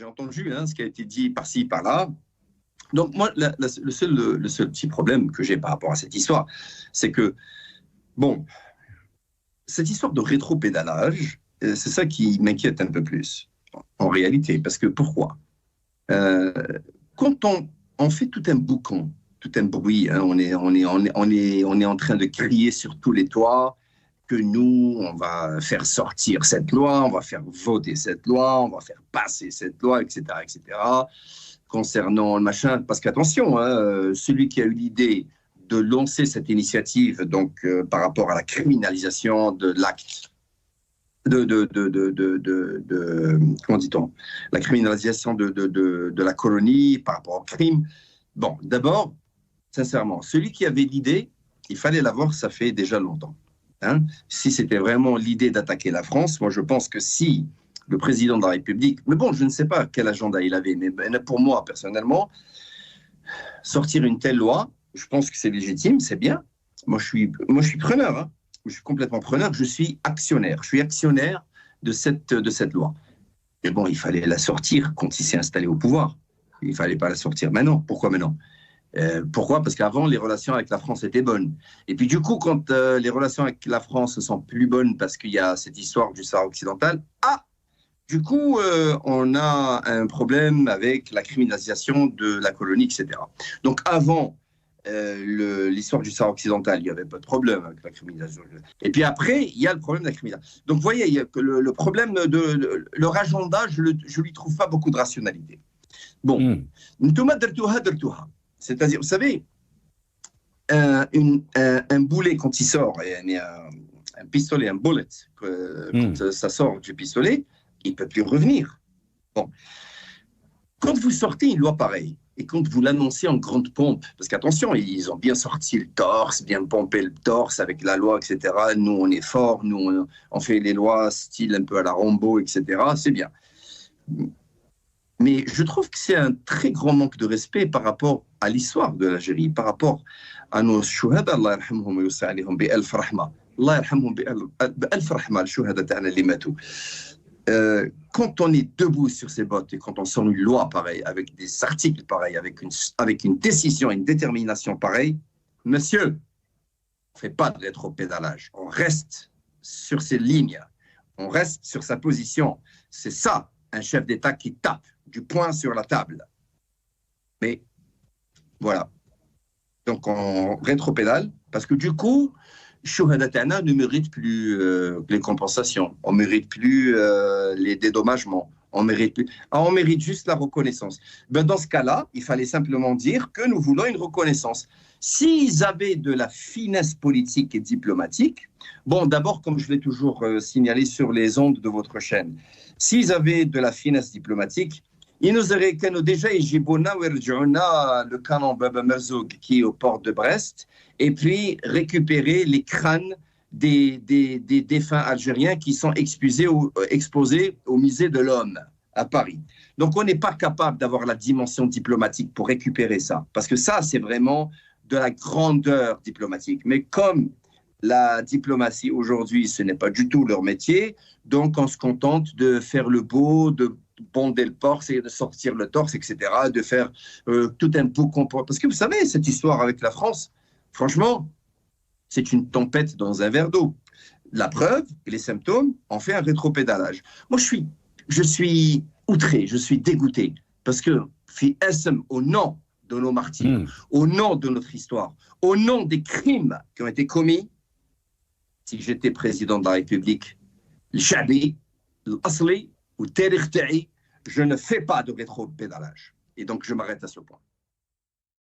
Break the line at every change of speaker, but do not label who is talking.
j'ai entendu ce qui a été dit par-ci, par-là. Donc, moi, le seul petit problème que j'ai par rapport à cette histoire, c'est que, bon, cette histoire de rétropédalage, c'est ça qui m'inquiète un peu plus, en réalité. Parce que pourquoi quand on fait tout un boucan, tout un bruit, on est en train de crier sur tous les toits que nous, on va faire sortir cette loi, on va faire voter cette loi, on va faire passer cette loi, etc., concernant le machin. Parce qu'attention, celui qui a eu l'idée de lancer cette initiative, donc par rapport à la criminalisation de l'acte, comment dit-on, la criminalisation de la colonie par rapport au crime. Bon, d'abord, sincèrement, celui qui avait l'idée, il fallait l'avoir, ça fait déjà longtemps. Si c'était vraiment l'idée d'attaquer la France, moi je pense que si le président de la République, mais bon, je ne sais pas quel agenda il avait, mais pour moi, personnellement, sortir une telle loi, je pense que c'est légitime, c'est bien. Moi, je suis preneur, je suis complètement preneur, je suis actionnaire de cette loi. Mais bon, il fallait la sortir quand il s'est installé au pouvoir. Il ne fallait pas la sortir maintenant. Pourquoi maintenant ? Pourquoi ? Parce qu'avant, les relations avec la France étaient bonnes. Et puis du coup, quand les relations avec la France sont plus bonnes parce qu'il y a cette histoire du Sahara occidental, du coup, on a un problème avec la criminalisation de la colonie, etc. Donc avant l'histoire du Sahara occidental, il n'y avait pas de problème avec la criminalisation. Et puis après, il y a le problème de la criminalisation. Donc vous voyez, il y a le problème de leur agenda, je ne lui trouve pas beaucoup de rationalité. Bon, c'est-à-dire, vous savez, un boulet, quand il sort, un pistolet, un bullet, quand ça sort du pistolet, il ne peut plus revenir. Bon. Quand vous sortez une loi pareille, et quand vous l'annoncez en grande pompe, parce qu'attention, ils ont bien sorti le torse, bien pompé le torse avec la loi, etc. Nous, on est forts, nous, on fait les lois style un peu à la Rambo, etc. C'est bien. Mais je trouve que c'est un très grand manque de respect par rapport à l'histoire de l'Algérie, par rapport à nos chouhada, Allah yarhamhum wa yus'alihum bi alf rahma. Allah yarhamhum bi alf rahma, chouhada ta'ana li matou. Quand on est debout sur ses bottes et quand on sort une loi pareille, avec des articles pareils, avec une décision, une détermination pareille, monsieur, on ne fait pas de rétropédalage. On reste sur ses lignes, on reste sur sa position. C'est ça, un chef d'État qui tape du poing sur la table. Mais voilà. Donc on rétropédale parce que du coup, Chouhadatana ne mérite plus les compensations, on ne mérite plus les dédommagements, on mérite juste la reconnaissance. Ben dans ce cas-là, il fallait simplement dire que nous voulons une reconnaissance. S'ils avaient de la finesse politique et diplomatique, bon, d'abord, comme je l'ai toujours signalé sur les ondes de votre chaîne, s'ils avaient de la finesse diplomatique, ils nous auraient déjà le canon Baba Merzoug qui est au port de Brest et puis récupérer les crânes des défunts algériens qui sont exposés au musée de l'homme à Paris. Donc on n'est pas capable d'avoir la dimension diplomatique pour récupérer ça, parce que ça c'est vraiment de la grandeur diplomatique. Mais comme la diplomatie aujourd'hui, ce n'est pas du tout leur métier, donc on se contente de faire le beau, de bonder le torse et de sortir le torse, etc., de faire tout un beau comportement. Parce que vous savez, cette histoire avec la France, franchement, c'est une tempête dans un verre d'eau. La preuve, les symptômes, ont fait un rétropédalage. Moi, je suis outré, je suis dégoûté, parce que, au nom de nos martyrs, au nom de notre histoire, au nom des crimes qui ont été commis, si j'étais président de la République, l'Chabi, l'Asli, ou Tarikh Ta'i, je ne fais pas de rétropédalage. Et donc, je m'arrête à ce point.